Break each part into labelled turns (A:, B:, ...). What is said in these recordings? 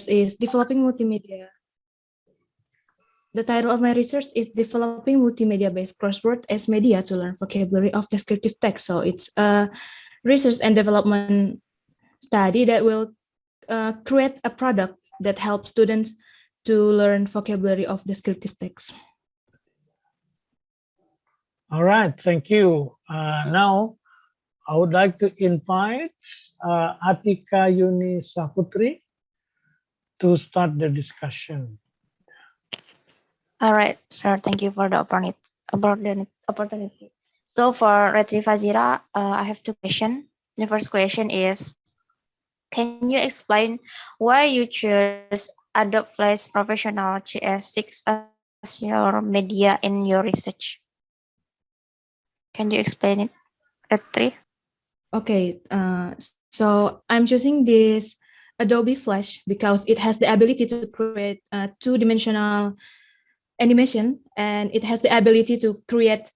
A: is developing multimedia. The title of my research is developing multimedia-based crossword as media to learn vocabulary of descriptive text. So it's a research and development study that will create a product that helps students to learn vocabulary of descriptive text.
B: All right, thank you. Now, I would like to invite Atika Yuni Saputri to start the discussion.
C: All right, sir. Thank you for the opportunity. So for Retri Fazira, I have two questions. The first question is, can you explain why you choose Adobe Flash Professional CS6 as your media in your research? Can you explain it, Retri?
A: Okay, so I'm choosing this Adobe Flash because it has the ability to create a two-dimensional animation, and it has the ability to create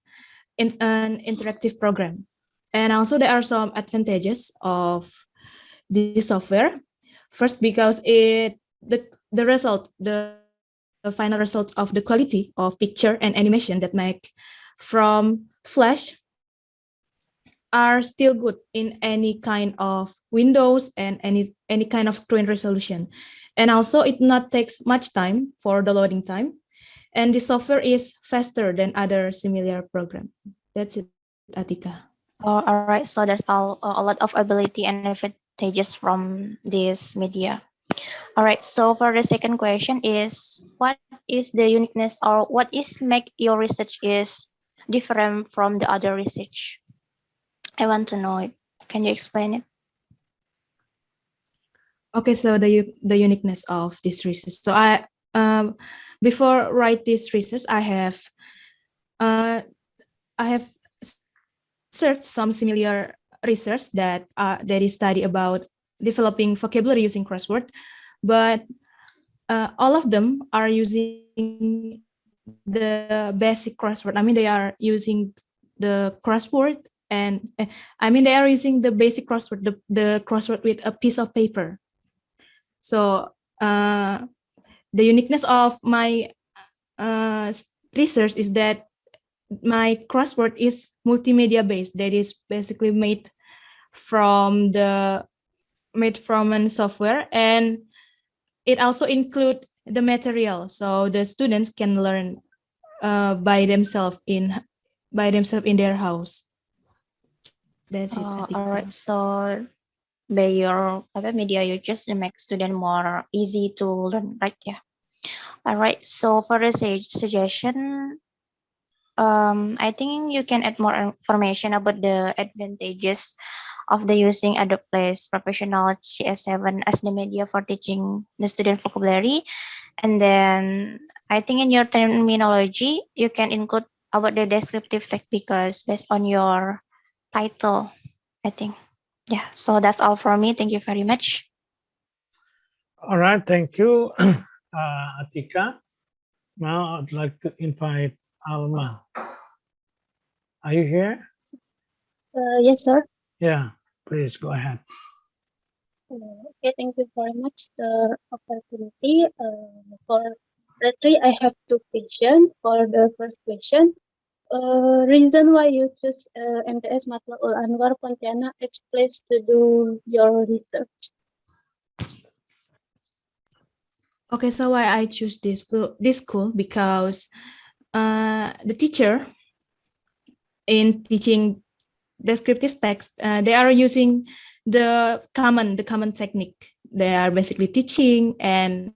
A: an interactive program. And also there are some advantages of this software. First, because the final result of the quality of picture and animation that make from Flash are still good in any kind of windows and any kind of screen resolution. And also it not takes much time for the loading time. And the software is faster than other similar program. That's it, Atika.
C: Oh, all right. So there's a lot of ability and advantages from this media. All right. So for the second question is, what is the uniqueness or what is make your research is different from the other research? I want to know it. Can you explain it?
A: Okay, so the uniqueness of this research. So I before write this research, I have searched some similar research that is study about developing vocabulary using crossword, but all of them are using the basic crossword. I mean, they are using the crossword, and I mean they are using the basic crossword, the crossword with a piece of paper. So the uniqueness of my research is that my crossword is multimedia based. That is basically made from a software, and it also include the material, so the students can learn by themselves in their house. That's it.
C: All right. So by your media, you just make student more easy to learn, right? Yeah. All right. So for the suggestion, I think you can add more information about the advantages of the using Adobe Flash Professional CS7 as the media for teaching the student vocabulary. And then I think in your terminology, you can include about the descriptive text because based on your title, I think. Yeah, so that's all from me. Thank you very much.
B: All right, thank you, Atika. Now I'd like to invite Alma. Are you here?
D: Yes, sir.
B: Yeah, please go ahead.
D: Okay, thank you very much the opportunity. For Retri, I have two questions. For the first question, reason why you choose MTS Matlaul Anwar Pontianak as place to do your research?
A: Okay, so why I choose this school because the teacher in teaching descriptive text, they are using the common technique. They are basically teaching and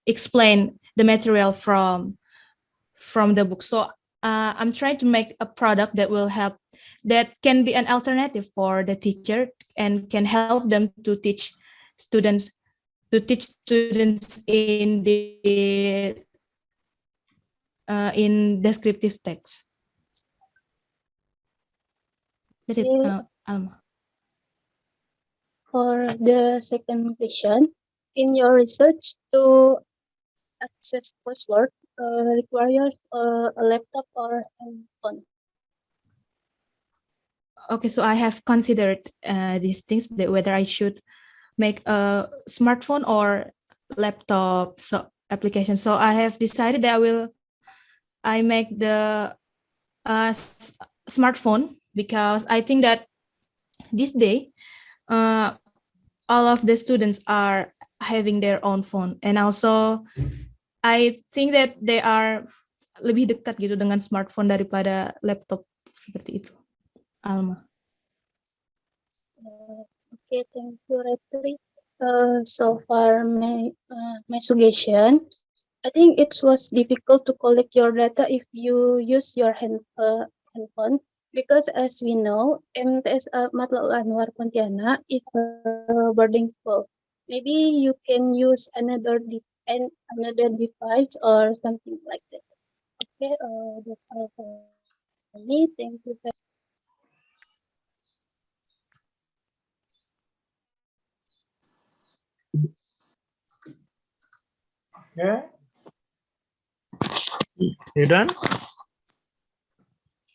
A: explain the material from the book. So I'm trying to make a product that will help, that can be an alternative for the teacher and can help them to teach students in the in descriptive text. That's it, Alma.
D: For the second question, in your research to access crossword, requires a laptop or phone?
A: Okay, so I have considered these things, that whether I should make a smartphone or laptop application. So I have decided that I make the smartphone, because I think that this day all of the students are having their own phone, and also I think that they are lebih dekat gitu dengan smartphone daripada laptop seperti itu. Alma.
D: Okay, thank you, Retri. So far, my suggestion, I think it was difficult to collect your data if you use your handphone, because as we know, MTS Matlaul Anwar Pontianak is a boarding school. Maybe you can use another device or something like that. Okay, that's all for me. Thank you.
B: Okay. You done?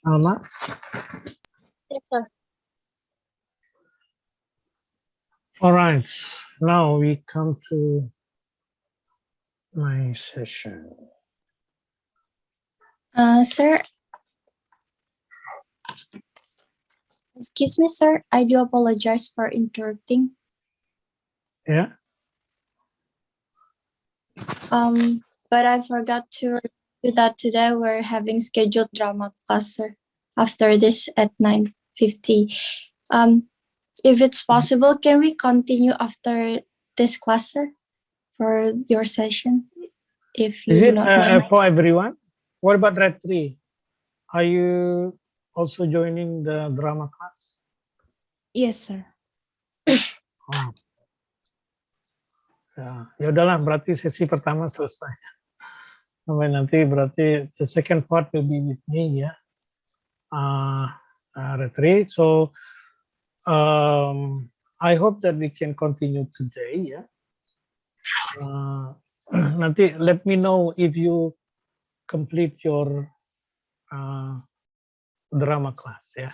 B: Alma?
D: Yes, sir.
B: All right. Now we come to my session.
E: Sir, excuse me, sir. I do apologize for interrupting.
B: Yeah.
E: But I forgot to remind you that today we're having scheduled drama class, sir, after this at 9:50. If it's possible, can we continue after this class, sir, for your session? If you
B: Is
E: do
B: it
E: not mind.
B: for everyone? What about Retri? Are you also joining the drama class?
A: Yes, sir.
B: Oh. Ya udahlah, berarti sesi pertama selesai. Sampai nanti berarti the second part will be with me ya, Retri. So I hope that we can continue today ya. Nanti let me know if you complete your drama class ya.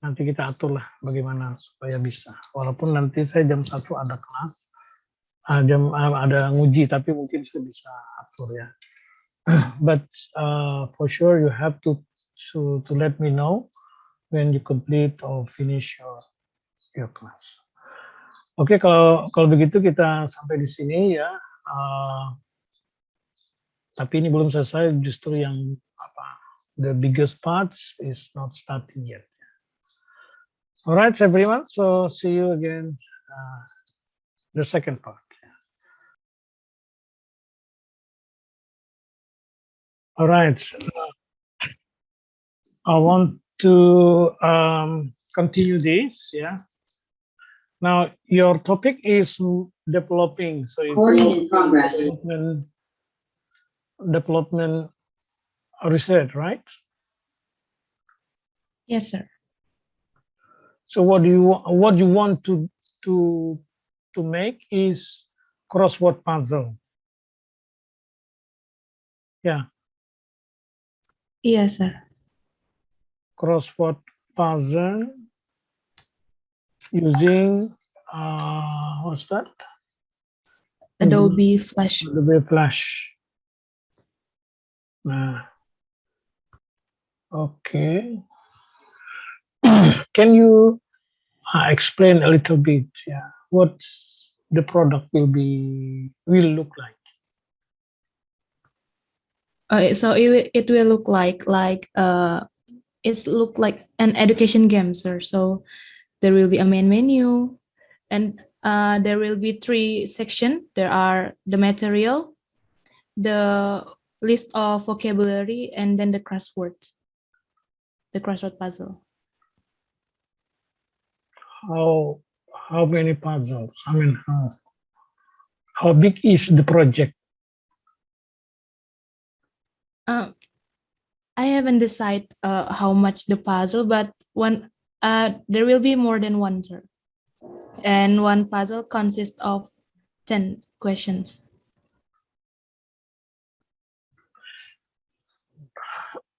B: Nanti kita aturlah bagaimana supaya bisa. Walaupun nanti saya jam 1 ada kelas, ada nguji, tapi mungkin saya bisa atur ya. But for sure you have to let me know when you complete or finish your class. Oke, kalau begitu kita sampai di sini ya. Tapi ini belum selesai, justru yang the biggest parts is not starting yet. All right, everyone. So see you again, the second part. All right. I want to continue this. Yeah. Now your topic is developing. So
F: Recording in progress.
B: Development research, right?
A: Yes, sir.
B: So what you want to make is crossword puzzle. Yeah.
A: Yes, sir.
B: Crossword puzzle using what's that?
A: Adobe Flash.
B: Adobe Flash. Okay. Can you explain a little bit? Yeah, what the product will look like?
A: So it will look like it's look like an education game, sir. So there will be a main menu, and there will be 3 sections. There are the material, the list of vocabulary, and then the crossword puzzle.
B: How many puzzles? I mean, how big is the project?
A: I haven't decided how much the puzzle, but there will be more than one, sir. And one puzzle consists of 10 questions.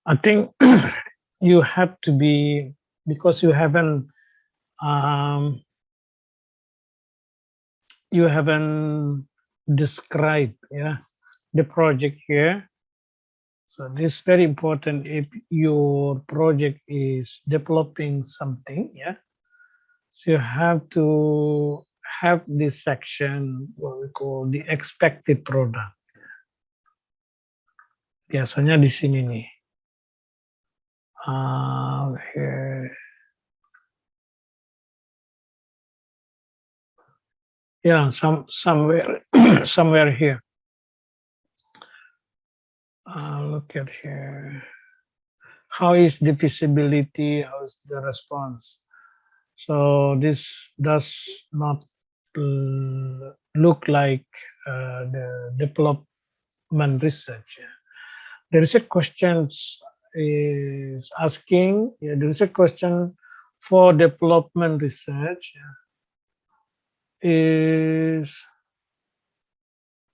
B: I think you have to be, because you haven't describe the project here. So this is very important if your project is developing something, so you have to have this section, what we call the expected product. Biasanya di sini nih. Here. Yeah, somewhere somewhere here. Look at here. How is the visibility? How is the response? So this does not look like the development research. The research questions is asking. The research question for development research is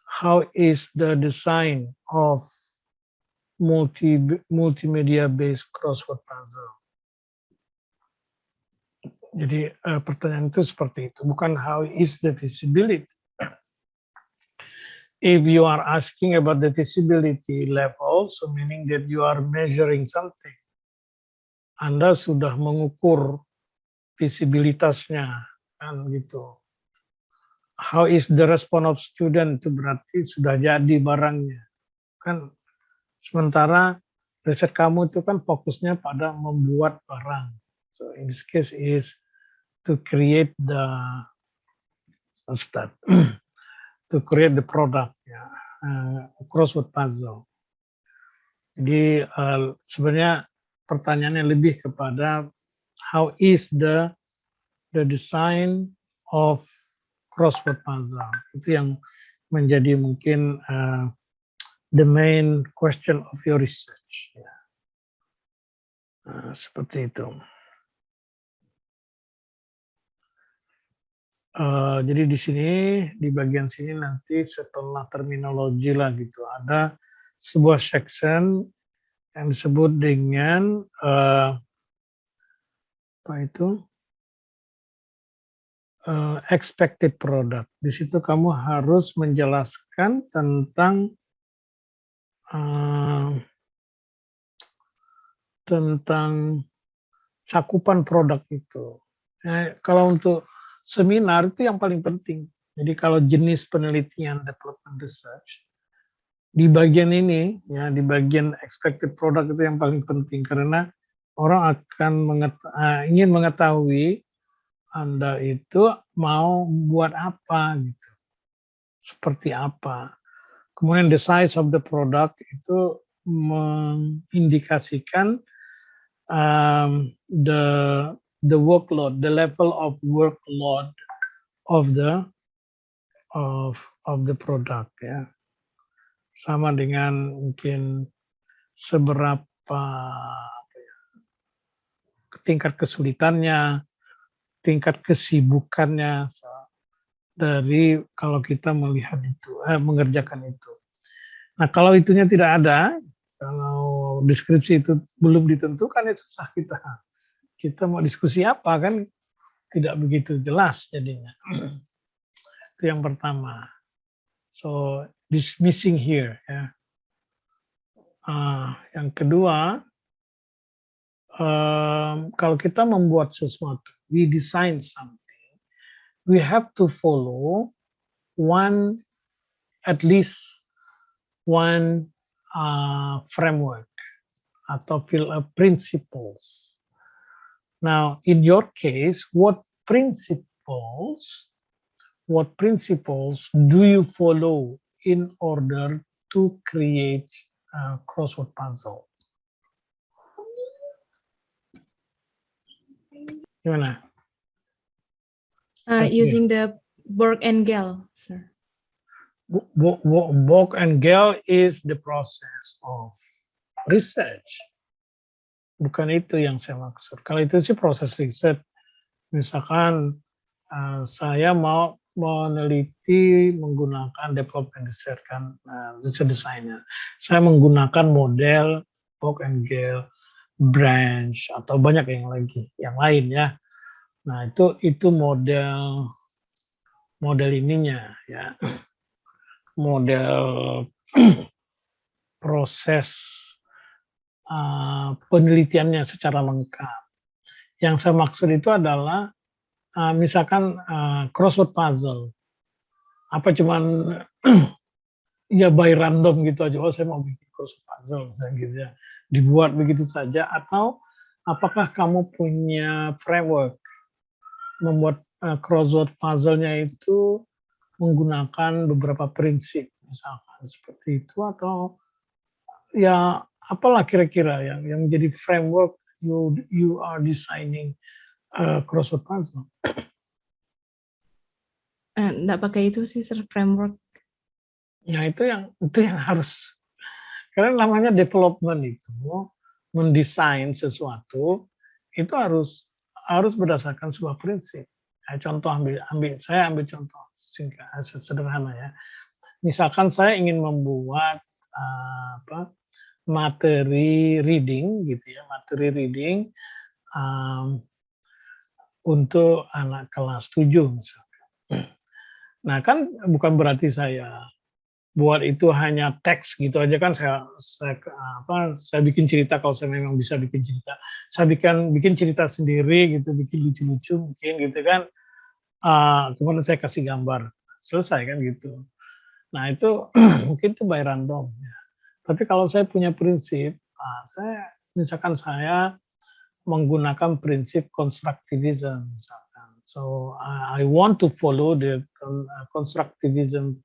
B: how is the design of multimedia based crossword puzzle. Jadi pertanyaan itu seperti itu, bukan how is the visibility. If you are asking about the visibility level, so meaning that you are measuring something, Anda sudah mengukur visibilitasnya, kan gitu. How is the response of student, itu berarti sudah jadi barangnya, kan. Sementara riset kamu itu kan fokusnya pada membuat barang. So in this case is to create the to create the product, crossword puzzle. Jadi sebenarnya pertanyaannya lebih kepada how is the design of crossword puzzle. Itu yang menjadi mungkin the main question of your research. Seperti itu. Jadi di sini, di bagian sini nanti setelah terminologi lah gitu, ada sebuah section yang disebut dengan apa itu? Expected product. Di situ kamu harus menjelaskan tentang cakupan produk itu. Kalau untuk seminar itu yang paling penting. Jadi kalau jenis penelitian development research di bagian ini, di bagian expected product itu yang paling penting karena orang akan ingin mengetahui Anda itu mau buat apa gitu, seperti apa. Kemudian the size of the product itu mengindikasikan the workload, the level of workload of the product, sama dengan mungkin seberapa tingkat kesulitannya, tingkat kesibukannya dari kalau kita melihat itu, mengerjakan itu. Nah kalau itunya tidak ada, kalau deskripsi itu belum ditentukan, itu susah kita mau diskusi apa kan tidak begitu jelas jadinya. Itu yang pertama. So this missing here. Yang kedua, kalau kita membuat sesuatu, we design something, we have to follow at least one framework atau principles. Now, in your case, what principles do you follow in order to create a crossword puzzle? Gimana?
A: Using the Borg and Gale, sir.
B: Borg and Gale is the process of research. Bukan itu yang saya maksud. Kalau itu sih proses riset. Misalkan saya mau meneliti menggunakan development research kan, research designer. Saya menggunakan model Borg and Gale, branch atau banyak yang lain ya. Nah itu model ininya ya. model proses penelitiannya secara lengkap. Yang saya maksud itu adalah misalkan crossword puzzle. Apa cuman ya by random gitu aja, oh saya mau bikin crossword puzzle misalnya gitu ya. Dibuat begitu saja, atau apakah kamu punya framework membuat crossword puzzle-nya itu menggunakan beberapa prinsip misalkan seperti itu, atau ya apalah kira-kira yang menjadi framework you are designing crossword puzzle.
A: Nggak pakai itu sih, framework.
B: Nah itu yang harus, karena namanya development itu mendesain sesuatu itu harus berdasarkan sebuah prinsip. Nah, contoh saya ambil contoh singkat sederhana ya. Misalkan saya ingin membuat materi reading gitu ya, materi reading untuk anak kelas 7 misalkan. Nah kan bukan berarti saya buat itu hanya teks gitu aja kan, saya bikin cerita kalau saya memang bisa bikin cerita. Saya bikin cerita sendiri gitu, bikin lucu-lucu mungkin gitu kan. Kemudian saya kasih gambar, selesai kan gitu. Nah itu mungkin itu by random ya. Tapi kalau saya punya prinsip, misalkan saya menggunakan prinsip constructivism misalkan. So I want to follow the constructivism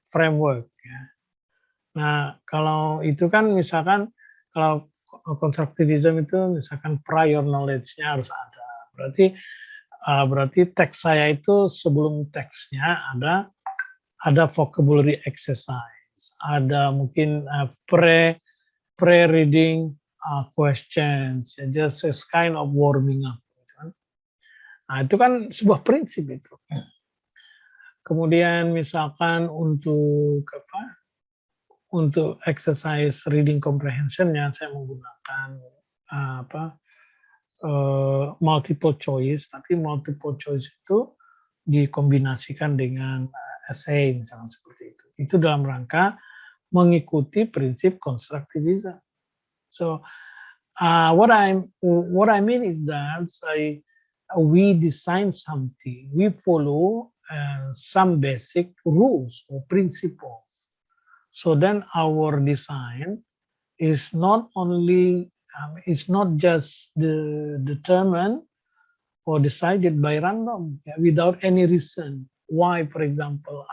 B: framework ya. Nah, kalau itu kan misalkan kalau constructivism itu misalkan prior knowledge-nya harus ada. Berarti teks saya itu sebelum teksnya ada vocabulary exercise, ada mungkin pre-reading questions, just as kind of warming up. Nah, itu kan sebuah prinsip itu. Kemudian misalkan untuk exercise reading comprehension-nya saya menggunakan multiple choice, tapi multiple choice itu dikombinasikan dengan essay misalkan seperti itu. Itu dalam rangka mengikuti prinsip constructivism. So what I mean is that we design something, we follow some basic rules or principles. So then our design is not only it's not just determined or decided by random without any reason. Why, for example,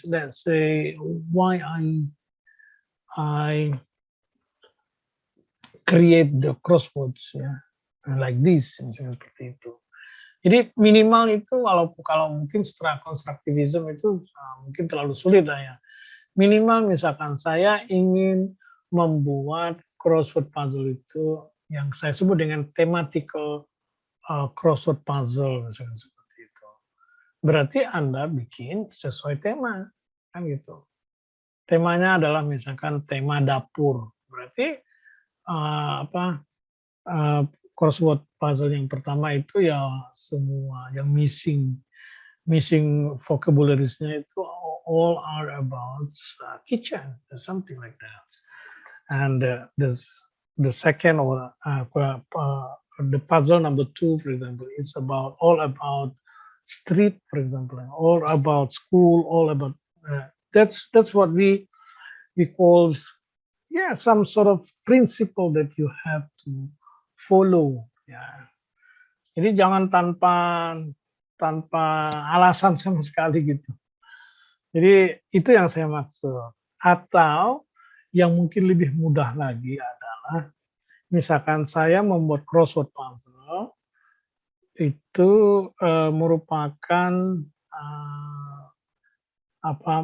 B: let's say why I create the crosswords ya, like this misalnya seperti itu. Jadi minimal itu kalau mungkin setelah konstruktivisme itu mungkin terlalu sulit lah ya. Minimal misalkan saya ingin membuat crossword puzzle itu yang saya sebut dengan thematical crossword puzzle misalkan seperti itu. Berarti Anda bikin sesuai tema kan gitu. Temanya adalah misalkan tema dapur. Berarti crossword puzzle yang pertama itu ya semua yang missing vocabularies-nya itu all are about kitchen, something like that. And the second or the puzzle number 2, for example, it's all about street, for example, all about school, all about that's what we call some sort of principle that you have to follow ya. Jadi jangan tanpa alasan sama sekali gitu. Jadi itu yang saya maksud. Atau yang mungkin lebih mudah lagi adalah misalkan saya membuat crossword puzzle itu merupakan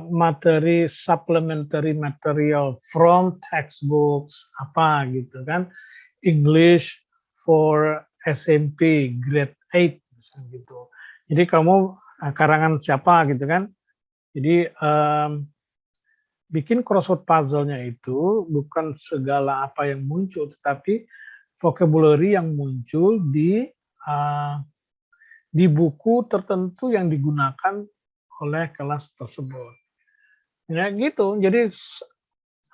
B: materi supplementary material from textbooks gitu kan, English for SMP grade 8 gitu. Jadi kamu karangan siapa gitu kan. Jadi bikin crossword puzzle-nya itu bukan segala apa yang muncul, tetapi vocabulary yang muncul di buku tertentu yang digunakan oleh kelas tersebut. Ya gitu. Jadi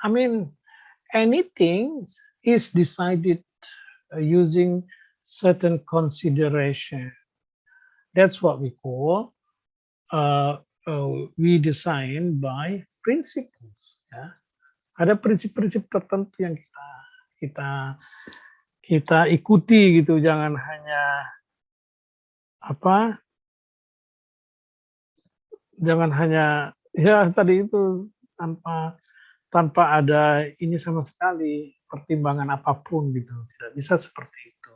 B: I mean anything is decided using certain consideration. That's what we call we design by principles. Ya. Ada prinsip-prinsip tertentu yang kita ikuti gitu. Jangan hanya ya tadi itu tanpa ada ini sama sekali pertimbangan apapun gitu. Tidak bisa seperti itu.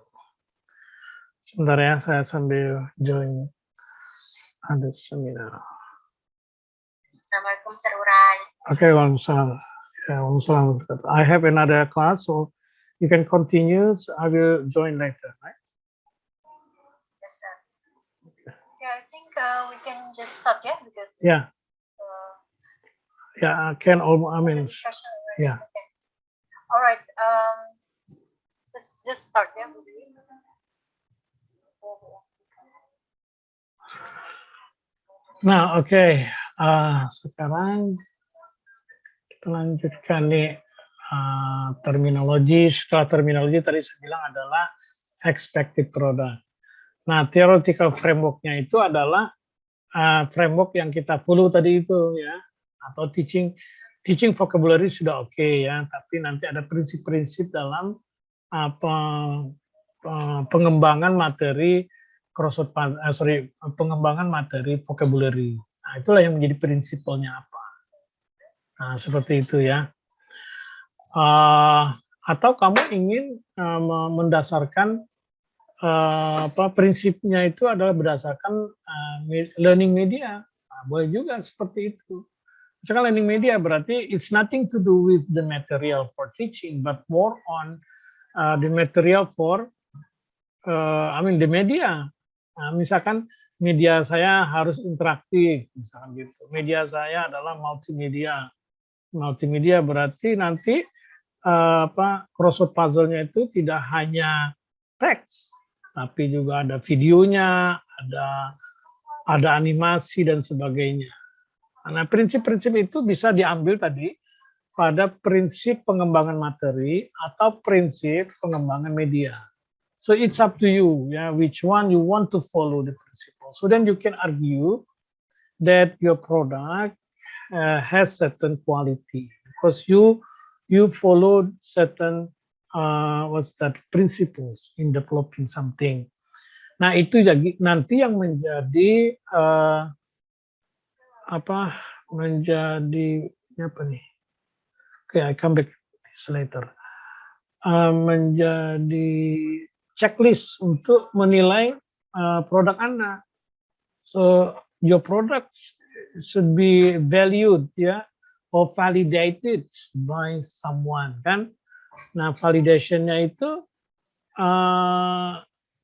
B: Sebentar ya, saya sambil join ada seminar.
F: Assalamualaikum Sir Urai.
B: Okay, waalaikumsalam. Yeah, waalaikumsalam. I have another class, so you can continue. So I will join later, right?
F: Yes, sir. Yeah, I think we can just start, yeah, because
B: Yeah. Yeah, I can almost. I mean,
F: discussion already.
B: yeah.
F: Okay. All right. Let's just start, yeah.
B: Nah, oke. Sekarang kita lanjutkan nih terminologi. Setelah terminologi tadi saya bilang adalah expected product. Nah, theoretical framework-nya itu adalah framework yang kita follow tadi itu ya, atau teaching vocabulary sudah oke ya, tapi nanti ada prinsip-prinsip dalam pengembangan materi pengembangan materi vocabulary. Nah, itulah yang menjadi prinsipalnya apa. Nah, seperti itu ya. Atau kamu ingin mendasarkan prinsipnya itu adalah berdasarkan learning media. Nah, boleh juga seperti itu. Misalkan learning media berarti it's nothing to do with the material for teaching, but more on the material for the media. Nah, misalkan media saya harus interaktif, misalkan gitu. Media saya adalah multimedia. Multimedia berarti nanti crossword puzzle-nya itu tidak hanya teks, tapi juga ada videonya, ada animasi dan sebagainya. Nah, prinsip-prinsip itu bisa diambil tadi pada prinsip pengembangan materi atau prinsip pengembangan media. So it's up to you, which one you want to follow the principle. So then you can argue that your product has certain quality because you followed certain principles in developing something. Nah, itu jadi nanti yang menjadi apa nih? Okay, I come back this later. Menjadi checklist untuk menilai produk Anda. So your products should be valued or validated by someone kan. Nah, validation-nya itu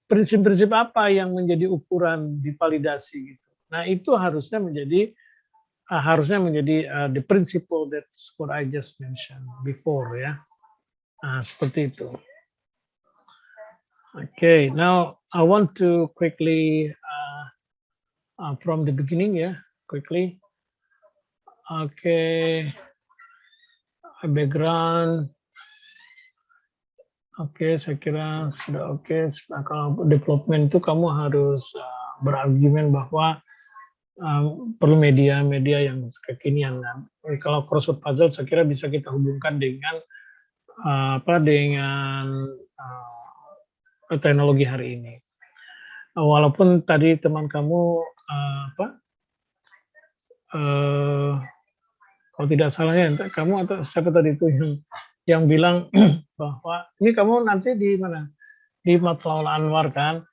B: prinsip-prinsip apa yang menjadi ukuran divalidasi gitu. Nah, itu harusnya menjadi the principle that's what I just mentioned before ya. Nah, seperti itu. Okay, now I want to quickly from the beginning quickly. Okay, background. Oke, saya kira sudah oke. Nah, kalau development itu kamu harus berargumen bahwa perlu media-media yang kekinian kan. Kalau crossword puzzle saya kira bisa kita hubungkan dengan teknologi hari ini. Walaupun tadi teman kamu kalau tidak salah ya kamu atau siapa tadi itu yang bilang bahwa ini kamu nanti di mana? Di Matlaul Anwar kan.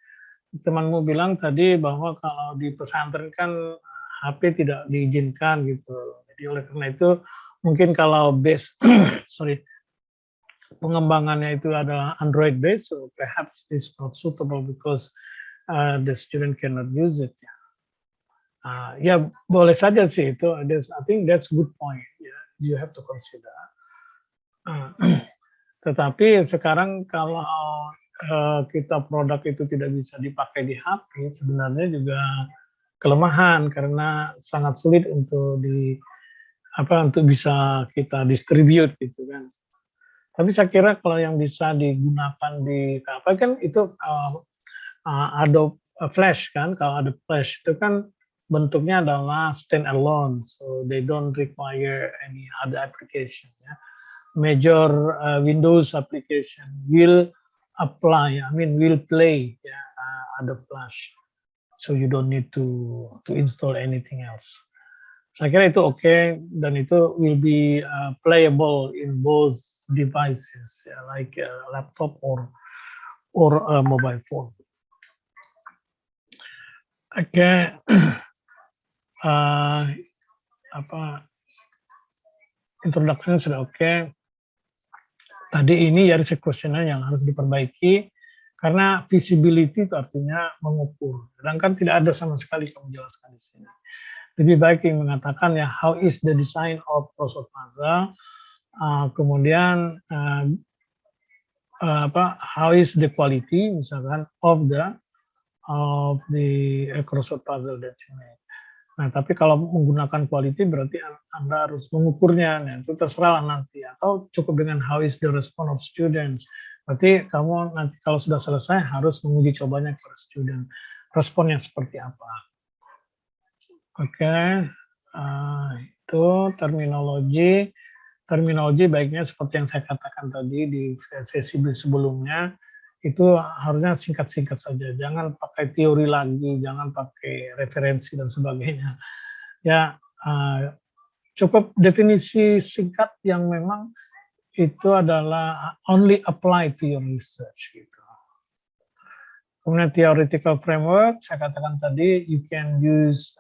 B: Temanmu bilang tadi bahwa kalau di pesantren kan HP tidak diizinkan gitu. Jadi oleh karena itu mungkin kalau base pengembangannya itu adalah Android based, so perhaps this not suitable because the student cannot use it. Ya boleh saja sih itu. I think that's good point. You have to consider. Tetapi sekarang kalau kita produk itu tidak bisa dipakai di HP, sebenarnya juga kelemahan karena sangat sulit untuk untuk bisa kita distribute gitu kan. Tapi saya kira kalau yang bisa digunakan di apa kan itu Adobe Flash kan. Kalau Adobe Flash itu kan bentuknya adalah stand alone, so they don't require any other application. Ya. Major Windows application will play ya, Adobe Flash. So you don't need to install anything else. Saya kira itu oke, dan itu will be playable in both devices, ya, like laptop or mobile phone. Oke, introduction sudah oke. Tadi ini dari questionnaire yang harus diperbaiki. Karena visibility itu artinya mengukur. Sedangkan tidak ada sama sekali kamu jelaskan di sini. Lebih baik yang mengatakan ya, how is the design of crossword puzzle? Kemudian how is the quality, misalkan of the crossword puzzle that you made. Nah, tapi kalau menggunakan quality berarti Anda harus mengukurnya. Nah, itu terserah nanti. Atau cukup dengan how is the response of students. Berarti kamu nanti kalau sudah selesai harus menguji cobanya kepada student. Responnya seperti apa. Oke, itu terminologi. Terminologi baiknya seperti yang saya katakan tadi di sesi sebelumnya, itu harusnya singkat-singkat saja. Jangan pakai teori lagi, jangan pakai referensi dan sebagainya. Ya, cukup definisi singkat yang memang itu adalah only apply to your research gitu. Kemudian theoretical framework, saya katakan tadi, you can use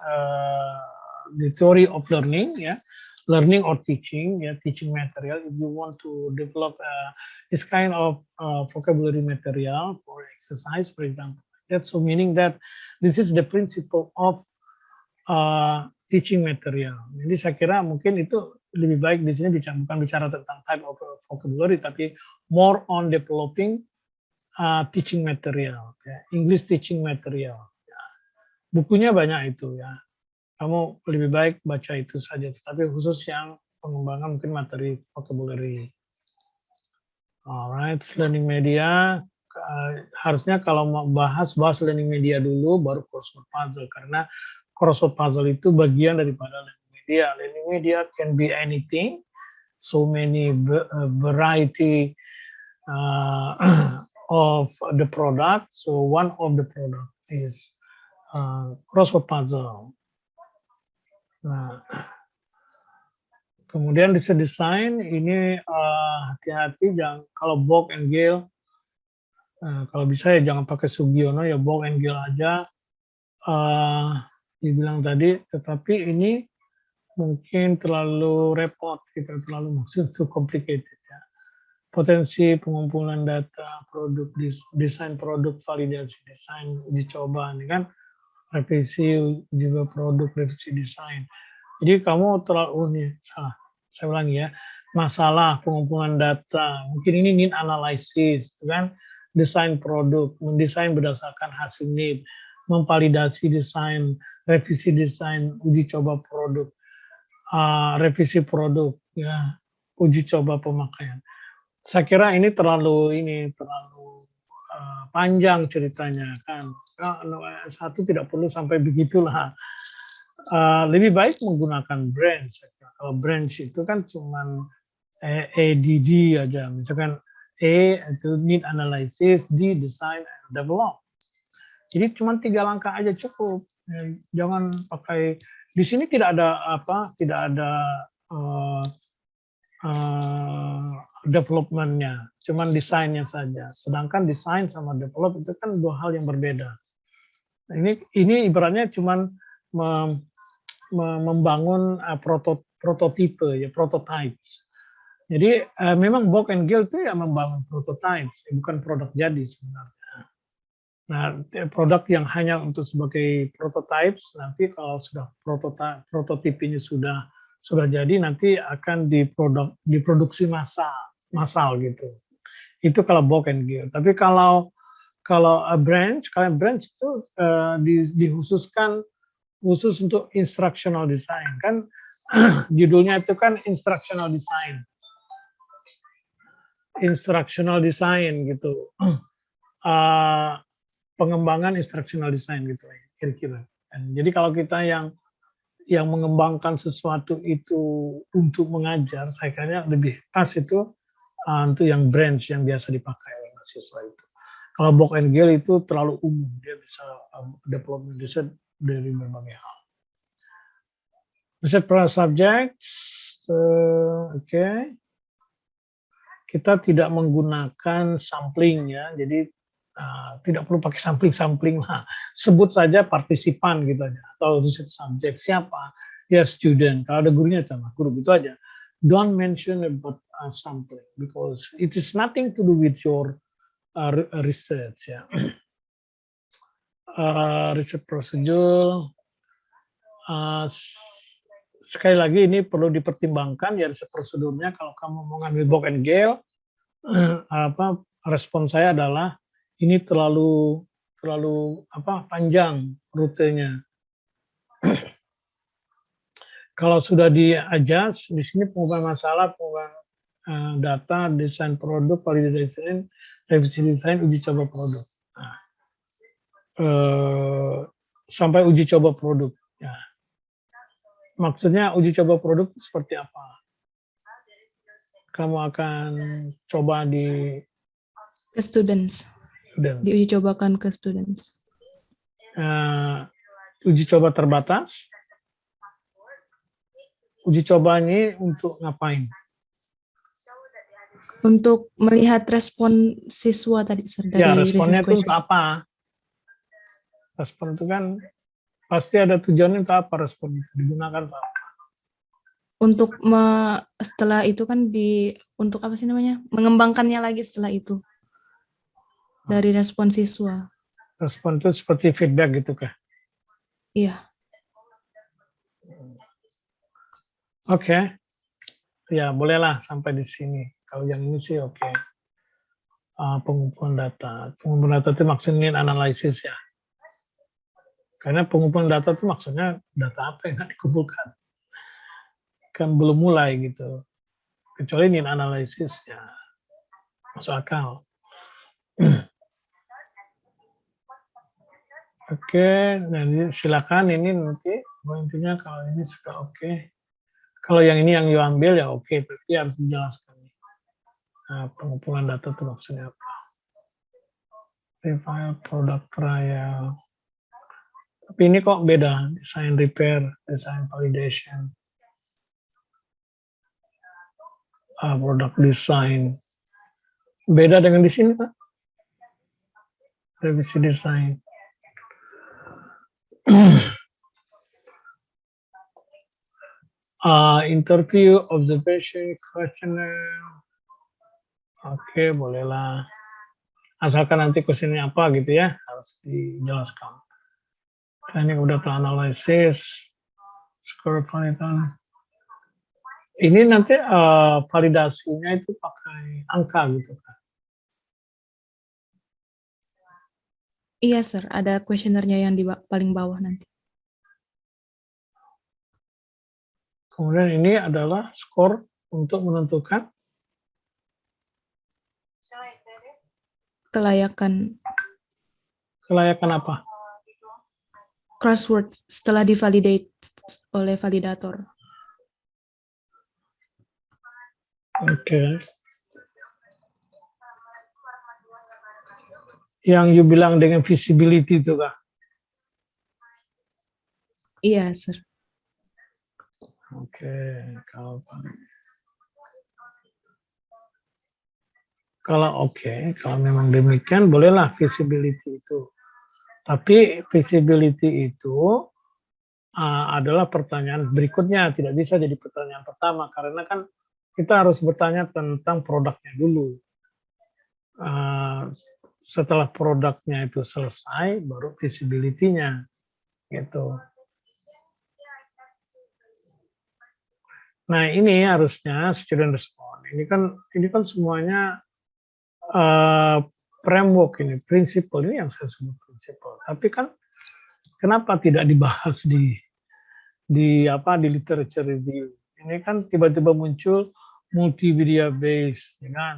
B: the theory of learning, ya, learning or teaching, ya, teaching material. If you want to develop this kind of vocabulary material for exercise, for example, that's so meaning that this is the principle of teaching material. Jadi saya kira mungkin itu lebih baik di sini bukan bicara tentang type of vocabulary, tapi more on developing teaching material, ya. English teaching material. Ya. Bukunya banyak itu ya. Kamu lebih baik baca itu saja, tapi khusus yang pengembangan mungkin materi vocabulary. Alright, learning media. Harusnya kalau mau bahas learning media dulu, baru crossword puzzle, karena crossword puzzle itu bagian daripada learning media. Learning media can be anything, so many variety of the product. So one of the product is crossword puzzle. Nah, kemudian bisa desain ini hati-hati, jangan kalau Bock and Gale, kalau bisa ya jangan pakai Sugiono, ya Bock and Gale aja. Dibilang tadi, tetapi ini mungkin terlalu repot, terlalu too complicated ya. Potensi pengumpulan data, produk, desain produk, validasi desain, uji coba, ini kan revisi juga produk, revisi desain. Jadi kamu terlalu salah. Saya ulangi ya, masalah pengumpulan data, mungkin ini need analysis, kan? Desain produk, mendesain berdasarkan hasil need, memvalidasi desain, revisi desain, uji coba produk, revisi produk, ya, uji coba pemakaian. Saya kira ini terlalu panjang ceritanya kan. Satu tidak perlu sampai begitulah. Lebih baik menggunakan branch. Kalau branch itu kan cuman ADD aja. Misalkan A itu need analysis, D design and develop. Jadi cuma 3 langkah aja cukup. Jangan pakai, di sini tidak ada development-nya, cuman desainnya saja. Sedangkan desain sama develop itu kan 2 hal yang berbeda. Ini ibaratnya cuman membangun prototipe ya, prototypes. Jadi memang Bock and Gale itu ya membangun prototypes, bukan produk jadi sebenarnya. Nah, produk yang hanya untuk sebagai prototypes, nanti kalau sudah prototipenya sudah jadi, nanti akan diproduksi massal gitu. Itu kalau Bock and Gale. Tapi kalau branch itu dikhususkan khusus untuk instructional design kan. Judulnya itu kan instructional design. Instructional design gitu. Pengembangan instructional design gitu kira-kira. Jadi kalau kita yang mengembangkan sesuatu itu untuk mengajar, saya kira lebih pas itu untuk yang branch yang biasa dipakai oleh mahasiswa itu. Kalau Book and Gale itu terlalu umum, dia bisa development riset dari berbagai hal. Riset per subject, oke. Kita tidak menggunakan sampling ya, jadi tidak perlu pakai sampling lah. Sebut saja partisipan gitu aja, atau riset subject siapa, ya student. Kalau ada gurunya sama guru gitu aja. Don't mention about sampling because it is nothing to do with your research ya. Research procedure. Sekali lagi ini perlu dipertimbangkan ya riset prosedurnya. Kalau kamu mau ngambil Book and Gale, respon saya adalah ini terlalu panjang rutenya. Kalau sudah di-adjust, di sini pengubahan masalah, pengubahan data, desain produk, validasi, revisi desain, uji coba produk. Nah, sampai uji coba produk. Ya. Maksudnya uji coba produk seperti apa? Kamu akan coba
A: Ke students. Diuji cobakan ke students.
B: Uji coba terbatas. Uji coba ini untuk ngapain?
A: Untuk melihat respon siswa tadi, Sir, dari
B: ya, responnya itu
A: question.
B: untuk apa? Respon itu kan pasti ada tujuannya untuk apa respon itu digunakan untuk apa?
A: Untuk setelah itu kan untuk apa sih namanya? Mengembangkannya lagi setelah itu. Dari respon siswa.
B: Respon itu seperti feedback gitu kah?
A: Iya.
B: Oke. Ya, bolehlah sampai di sini. Kalau yang ini sih oke. Pengumpulan data. Pengumpulan data itu maksudnya analisis ya. Karena pengumpulan data itu maksudnya data apa yang dikumpulkan. Kan belum mulai gitu. Kecuali ini analisis ya. Masuk akal. Oke, jadi silakan ini nanti intinya kalau ini sudah oke. Kalau yang ini yang you ambil ya oke, tapi harus dijelaskan. Pengumpulan data itu maksudnya apa? Revile, product trial. Tapi ini kok beda, design repair, design validation, product design. Beda dengan di sini Pak? Revisi design. Interview, observation, questionnaire. Oke, bolehlah. Asalkan nanti questionnya apa gitu ya, harus dijelaskan. Ini udah teranalisis, score validasi. Ini nanti validasinya itu pakai angka gitu kan?
A: Iya, Sir. Ada kuesionernya yang di paling bawah nanti.
B: Kemudian ini adalah skor untuk menentukan
A: Kelayakan
B: apa?
A: crossword setelah divalidate oleh validator.
B: Oke. Yang you bilang dengan visibility itu kah?
A: Iya, Sir.
B: Oke, kalau memang demikian bolehlah visibility itu. Tapi visibility itu adalah pertanyaan berikutnya, tidak bisa jadi pertanyaan pertama karena kan kita harus bertanya tentang produknya dulu. Setelah produknya itu selesai, baru visibility-nya gitu. Nah ini harusnya student respond. Ini kan semuanya framework ini, prinsipal ini yang saya sebut prinsipal. Tapi kan kenapa tidak dibahas di di literature review. Ini kan tiba-tiba muncul multimedia based, ya kan?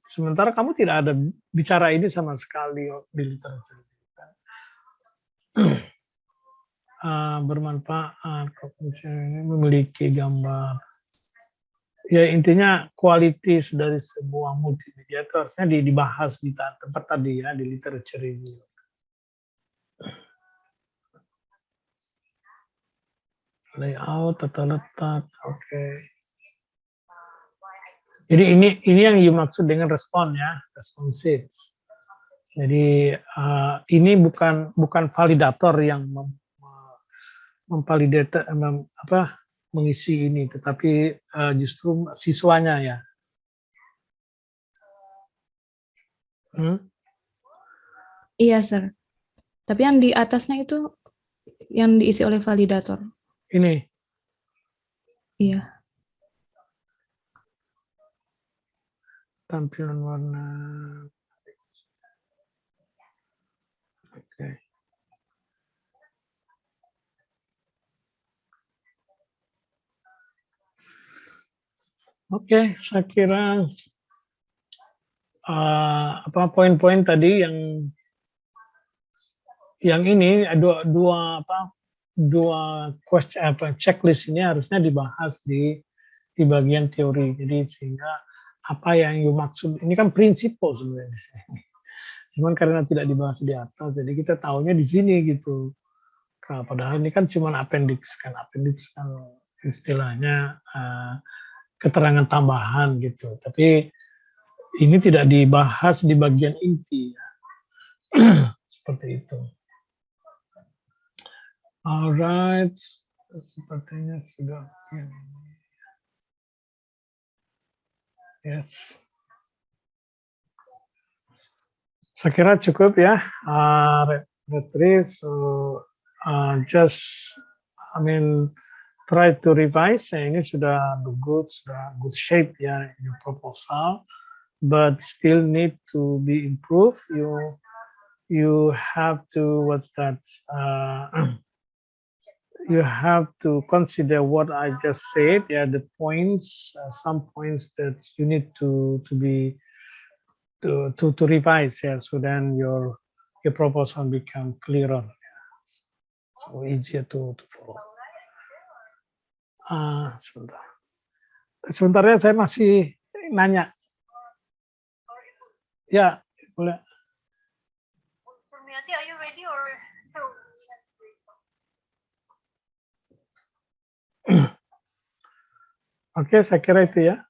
B: Sementara kamu tidak ada bicara ini sama sekali di literature review. Kan? Bermanfaat, ini memiliki gambar. Ya intinya kualitas dari sebuah multimedia itu harusnya dibahas di tempat tadi ya, di literature review. Layout, tata letak, oke. Jadi ini yang dimaksud dengan respon ya, responsive. Jadi ini bukan validator yang memvalidate mengisi ini, tetapi justru siswanya ya.
A: Iya, Sir. Tapi yang di atasnya itu yang diisi oleh validator.
B: Ini.
A: Iya.
B: Tampilan warna. Oke. Oke, saya kira poin-poin tadi yang ini dua checklist ini harusnya dibahas di bagian teori. Jadi sehingga apa yang maksud ini kan prinsipal sebenarnya di sini. Cuman karena tidak dibahas di atas, jadi kita tahunya di sini gitu. Nah, padahal ini kan cuma appendix kan istilahnya keterangan tambahan gitu. Tapi ini tidak dibahas di bagian inti ya. Seperti itu. Alright, sepertinya sudah. Yes. Saya kira cukup ya, Retri. So try to revise. Ini sudah good shape ya your proposal, but still need to be improved. You have to you have to consider what I just said. Yeah, the points, some points that you need to revise. Yeah, so then your proposal become clearer. Yeah. So easier to follow. Sebentar ya, saya masih nanya. Ya, boleh.
F: Surmiati, are you ready or no?
B: Oke, saya kira itu ya.